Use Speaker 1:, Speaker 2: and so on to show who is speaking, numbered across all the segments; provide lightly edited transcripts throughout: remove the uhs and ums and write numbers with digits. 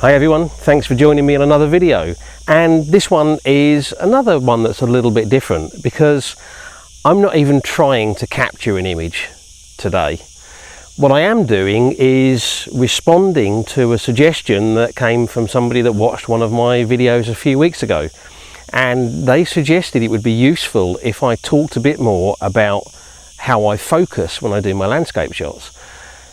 Speaker 1: Hi everyone, thanks for joining me in another video, and this one is another one that's a little bit different because I'm not even trying to capture an image today. What I am doing is responding to a suggestion that came from somebody that watched one of my videos a few weeks ago, and they suggested it would be useful if I talked a bit more about how I focus when I do my landscape shots.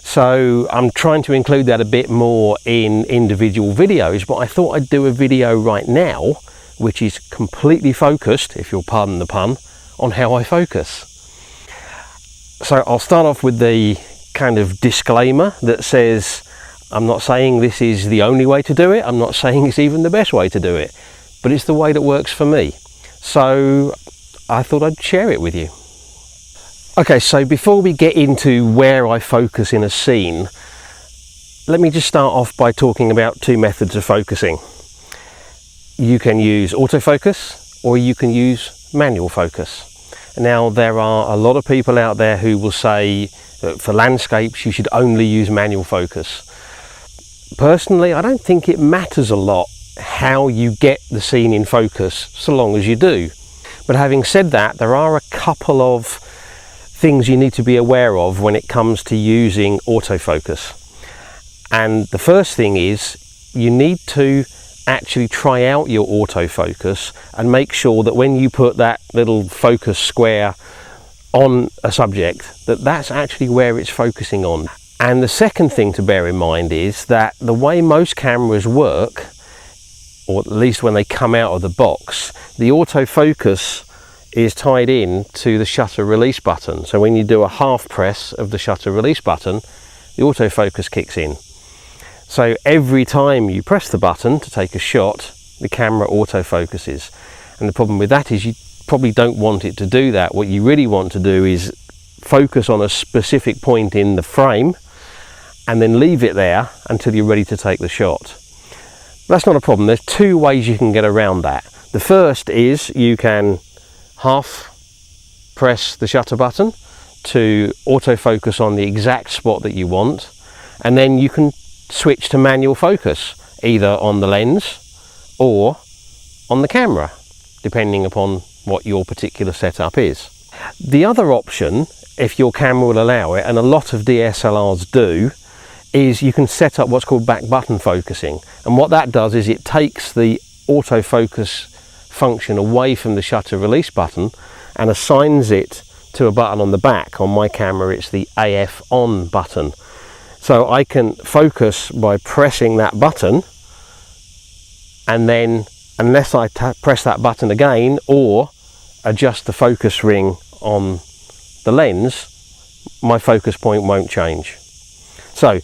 Speaker 1: So I'm trying to include that a bit more in individual videos, but I thought I'd do a video right now which is completely focused, if you'll pardon the pun, on how I focus. So I'll start off with the kind of disclaimer that says I'm not saying this is the only way to do it, I'm not saying it's even the best way to do it, but it's the way that works for me. So I thought I'd share it with you. Okay, so before we get into where I focus in a scene, let me just start off by talking about two methods of focusing. You can use autofocus or you can use manual focus. Now, there are a lot of people out there who will say that for landscapes you should only use manual focus. Personally, I don't think it matters a lot how you get the scene in focus, so long as you do. But having said that, there are a couple of things you need to be aware of when it comes to using autofocus. And the first thing is you need to actually try out your autofocus and make sure that when you put that little focus square on a subject, that that's actually where it's focusing on. And the second thing to bear in mind is that the way most cameras work, or at least when they come out of the box, the autofocus is tied in to the shutter release button. So when you do a half press of the shutter release button, the autofocus kicks in. So every time you press the button to take a shot, the camera autofocuses. And the problem with that is you probably don't want it to do that. What you really want to do is focus on a specific point in the frame and then leave it there until you're ready to take the shot. That's not a problem. There's two ways you can get around that. The first is you can half press the shutter button to autofocus on the exact spot that you want, and then you can switch to manual focus either on the lens or on the camera, depending upon what your particular setup is. The other option, if your camera will allow it, and a lot of DSLRs do, is you can set up what's called back button focusing, and what that does is it takes the autofocus function away from the shutter release button and assigns it to a button on the back. On my camera it's the AF on button, so I can focus by pressing that button, and then unless I press that button again or adjust the focus ring on the lens, my focus point won't change. So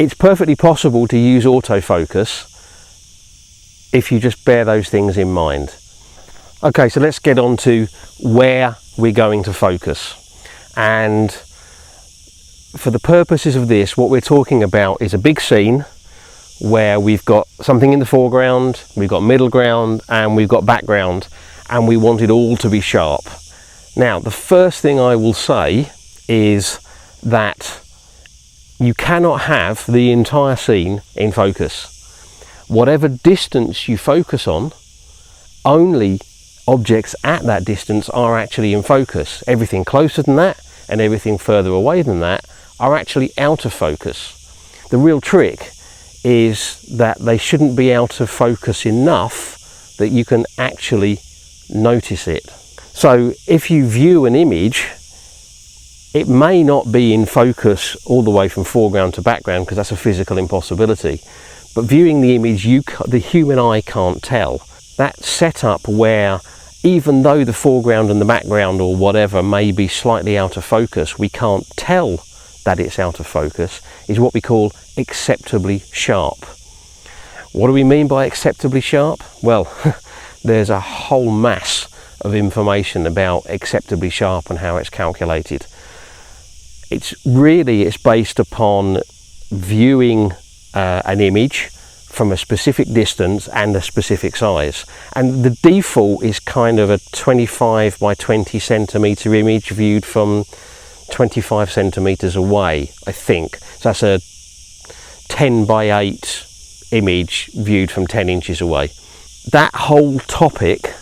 Speaker 1: it's perfectly possible to use autofocus if you just bear those things in mind. Okay, so let's get on to where we're going to focus. And for the purposes of this, what we're talking about is a big scene where we've got something in the foreground, we've got middle ground, and we've got background, and we want it all to be sharp. Now, the first thing I will say is that you cannot have the entire scene in focus. Whatever distance you focus on, only objects at that distance are actually in focus. Everything closer than that and everything further away than that are actually out of focus. The real trick is that they shouldn't be out of focus enough that you can actually notice it. So if you view an image, it may not be in focus all the way from foreground to background because that's a physical impossibility, but viewing the image, the human eye can't tell. That setup where even though the foreground and the background or whatever may be slightly out of focus, we can't tell that it's out of focus, is what we call acceptably sharp. What do we mean by acceptably sharp? Well, there's a whole mass of information about acceptably sharp and how it's calculated. It's based upon viewing an image from a specific distance and a specific size, and the default is kind of a 25 by 20 centimeter image viewed from 25 centimeters away, I think. So that's a 10 by 8 image viewed from 10 inches away. That whole topic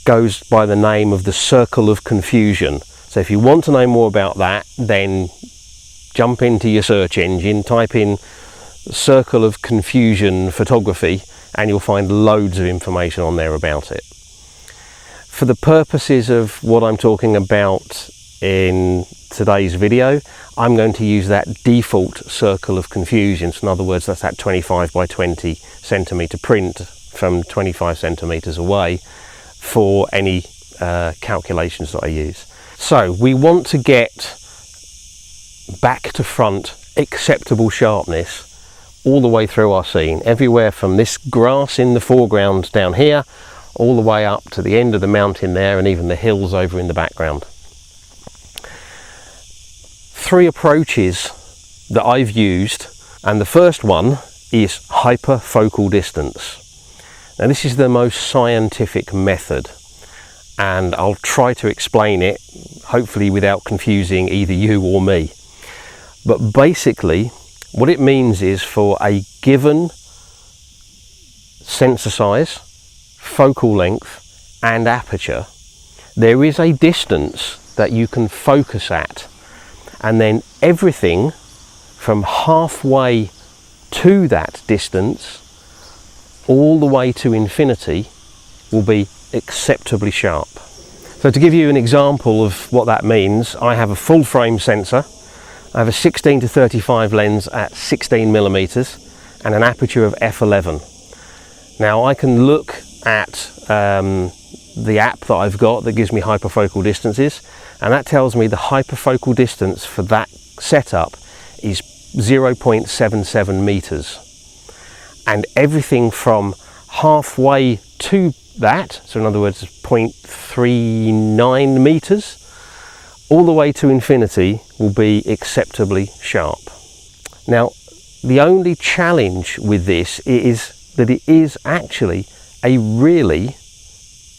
Speaker 1: goes by the name of the circle of confusion. So if you want to know more about that, then jump into your search engine, type in circle of confusion photography, and you'll find loads of information on there about it. For the purposes of what I'm talking about in today's video, I'm going to use that default circle of confusion. So in other words, that's that 25 by 20 centimeter print from 25 centimeters away for any calculations that I use. So we want to get back to front acceptable sharpness all the way through our scene, everywhere from this grass in the foreground down here all the way up to the end of the mountain there, and even the hills over in the background. Three approaches that I've used, and the first one is hyperfocal distance. Now this is the most scientific method, and I'll try to explain it, hopefully without confusing either you or me. But basically what it means is, for a given sensor size, focal length and aperture, there is a distance that you can focus at, and then everything from halfway to that distance all the way to infinity will be acceptably sharp. So to give you an example of what that means, I have a full frame sensor. I have a 16 to 35 lens at 16 millimeters and an aperture of f11. Now I can look at the app that I've got that gives me hyperfocal distances, and that tells me the hyperfocal distance for that setup is 0.77 meters. And everything from halfway to that, so in other words 0.39 meters, all the way to infinity will be acceptably sharp. Now the only challenge with this is that it is actually a really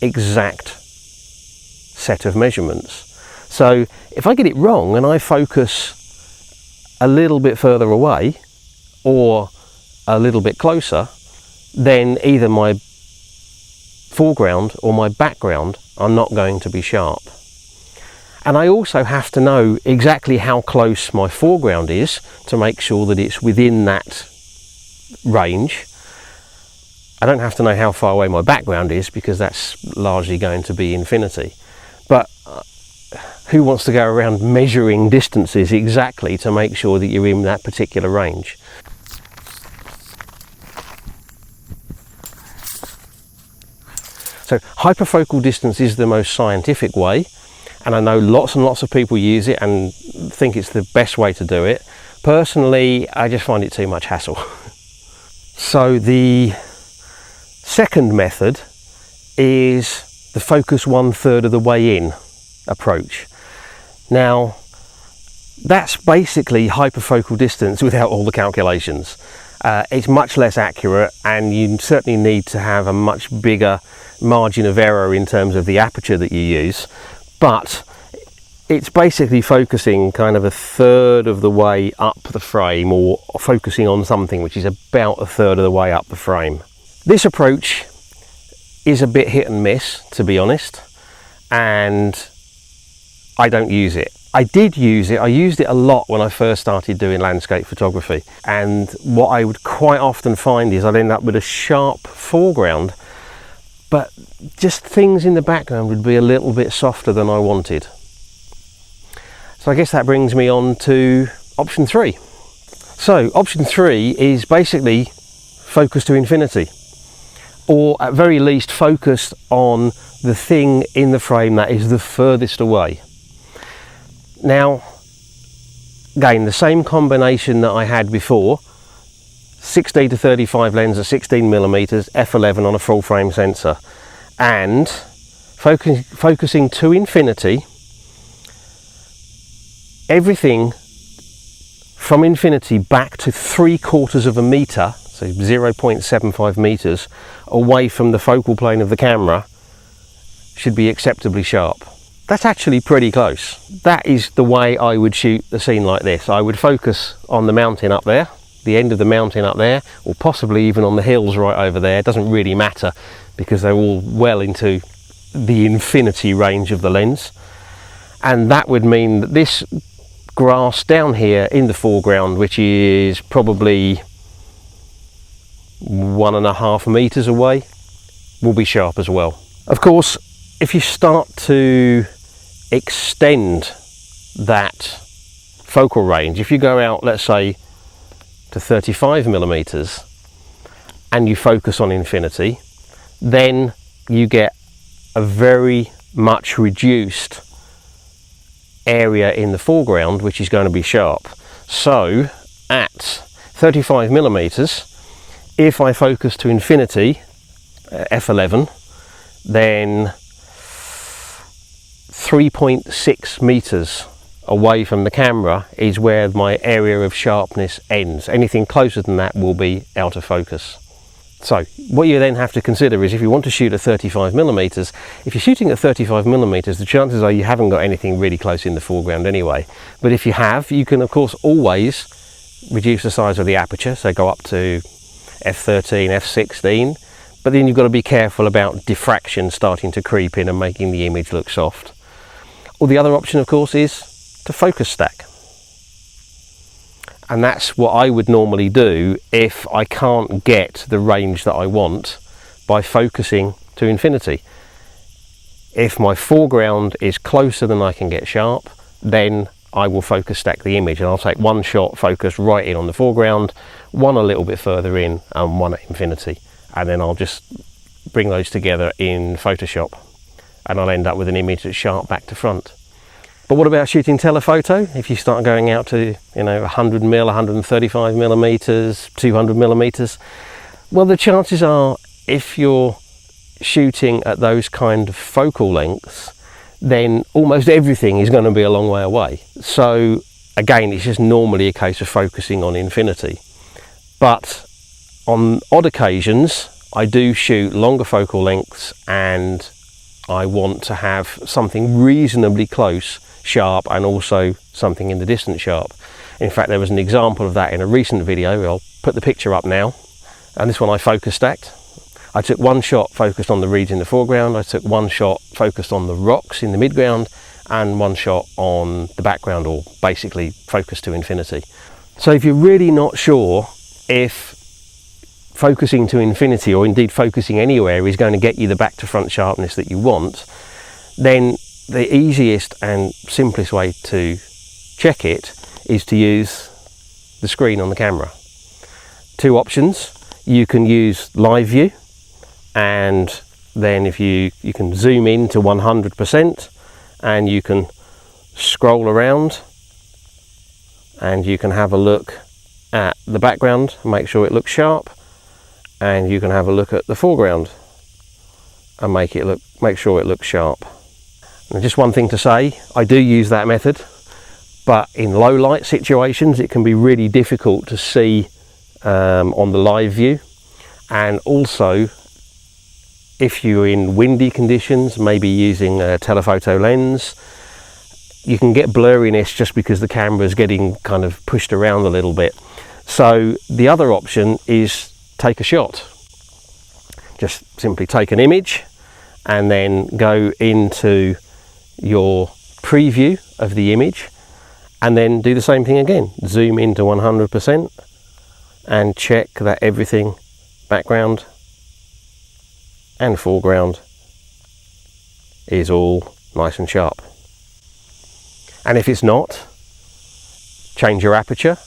Speaker 1: exact set of measurements. So if I get it wrong and I focus a little bit further away or a little bit closer, then either my foreground or my background are not going to be sharp. And I also have to know exactly how close my foreground is to make sure that it's within that range. I don't have to know how far away my background is, because that's largely going to be infinity. But who wants to go around measuring distances exactly to make sure that you're in that particular range? So hyperfocal distance is the most scientific way, and I know lots and lots of people use it and think it's the best way to do it. Personally, I just find it too much hassle. So the second method is the focus 1/3 of the way in approach. Now that's basically hyperfocal distance without all the calculations. It's much less accurate, and you certainly need to have a much bigger margin of error in terms of the aperture that you use, but it's basically focusing kind of 1/3 of the way up the frame, or focusing on something which is about 1/3 of the way up the frame. This approach is a bit hit and miss, to be honest, and I don't use it. I did use it, I used it a lot when I first started doing landscape photography, and what I would quite often find is I'd end up with a sharp foreground, but just things in the background would be a little bit softer than I wanted. So I guess that brings me on to option 3. So option 3 is basically focus to infinity, or at very least focused on the thing in the frame that is the furthest away. Now again, the same combination that I had before, 16 to 35 lens at 16 millimeters, f11 on a full frame sensor, and focusing to infinity, everything from infinity back to 3/4 of a meter, so 0.75 meters away from the focal plane of the camera, should be acceptably sharp. That's actually pretty close. That is the way I would shoot a scene like this. I would focus on the mountain up there, the end of the mountain up there, or possibly even on the hills right over there. It doesn't really matter because they're all well into the infinity range of the lens. And that would mean that this grass down here in the foreground, which is probably 1.5 meters away, will be sharp as well. Of course, if you start to extend that focal range, if you go out, let's say, to 35 millimeters and you focus on infinity, then you get a very much reduced area in the foreground which is going to be sharp. So at 35 millimeters, if I focus to infinity, f11, then 3.6 meters away from the camera is where my area of sharpness ends. Anything closer than that will be out of focus. So what you then have to consider is, if you want to shoot at 35 millimeters, if you're shooting at 35 millimeters, the chances are you haven't got anything really close in the foreground anyway. But if you have, you can of course always reduce the size of the aperture, so go up to f13, f16, but then you've got to be careful about diffraction starting to creep in and making the image look soft. Or the other option, of course, is to focus stack. And that's what I would normally do if I can't get the range that I want by focusing to infinity. If my foreground is closer than I can get sharp, then I will focus stack the image, and I'll take one shot focus right in on the foreground, one a little bit further in, and one at infinity. And then I'll just bring those together in Photoshop, and I'll end up with an image that's sharp back to front. But what about shooting telephoto? If you start going out to, 100 mil, 135 millimeters, 200 millimeters, well, the chances are, if you're shooting at those kind of focal lengths, then almost everything is going to be a long way away. So again, it's just normally a case of focusing on infinity. But on odd occasions, I do shoot longer focal lengths and I want to have something reasonably close sharp and also something in the distance sharp. In fact, there was an example of that in a recent video. I'll put the picture up now, and this one I focus stacked. I took one shot focused on the reeds in the foreground, I took one shot focused on the rocks in the midground, and one shot on the background, or basically focused to infinity. So if you're really not sure if focusing to infinity, or indeed focusing anywhere, is going to get you the back to front sharpness that you want, then the easiest and simplest way to check it is to use the screen on the camera. Two options. You can use live view, and then if you can zoom in to 100%, and you can scroll around and you can have a look at the background, make sure it looks sharp, and you can have a look at the foreground and make sure it looks sharp. And just one thing to say, I do use that method, but in low light situations it can be really difficult to see on the live view, and also if you're in windy conditions, maybe using a telephoto lens, you can get blurriness just because the camera is getting kind of pushed around a little bit. So the other option is take a shot. Just simply take an image and then go into your preview of the image and then do the same thing again. Zoom into 100% and check that everything, background and foreground, is all nice and sharp. And if it's not, change your aperture,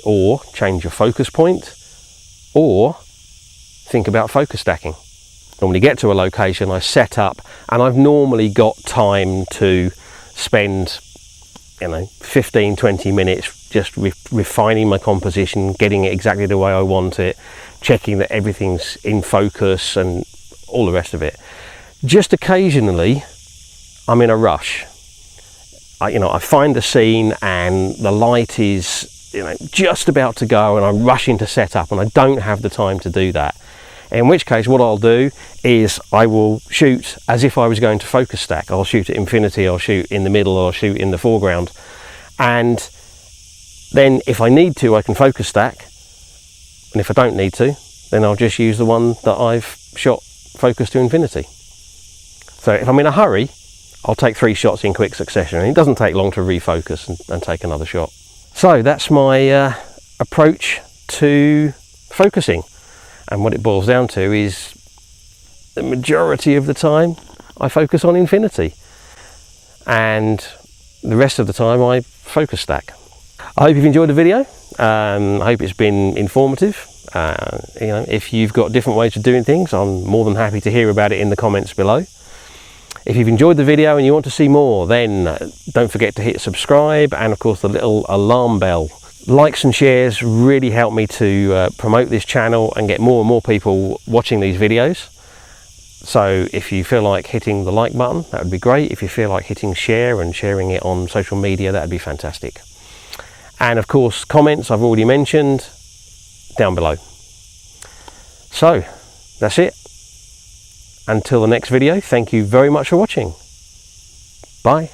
Speaker 1: or change your focus point, or think about focus stacking. Normally get to a location, I set up, and I've normally got time to spend 15-20 minutes just refining my composition, getting it exactly the way I want it, checking that everything's in focus and all the rest of it. Just occasionally I'm in a rush. I find a scene and the light is just about to go and I'm rushing to set up and I don't have the time to do that. In which case what I'll do is I will shoot as if I was going to focus stack. I'll shoot at infinity, I'll shoot in the middle, or I'll shoot in the foreground. And Then if I need to, I can focus stack, and if I don't need to, then I'll just use the one that I've shot focus to infinity. So if I'm in a hurry, I'll take 3 shots in quick succession, and it doesn't take long to refocus and take another shot. So that's my approach to focusing, and what it boils down to is the majority of the time I focus on infinity, and the rest of the time I focus stack. I hope you've enjoyed the video. I hope it's been informative. You know, if you've got different ways of doing things, I'm more than happy to hear about it in the comments below. If you've enjoyed the video and you want to see more, then don't forget to hit subscribe, and of course the little alarm bell. Likes and shares really help me to promote this channel and get more and more people watching these videos. So if you feel like hitting the like button, that would be great. If you feel like hitting share and sharing it on social media, that would be fantastic. And of course, comments I've already mentioned down below. So that's it. Until the next video, thank you very much for watching. Bye.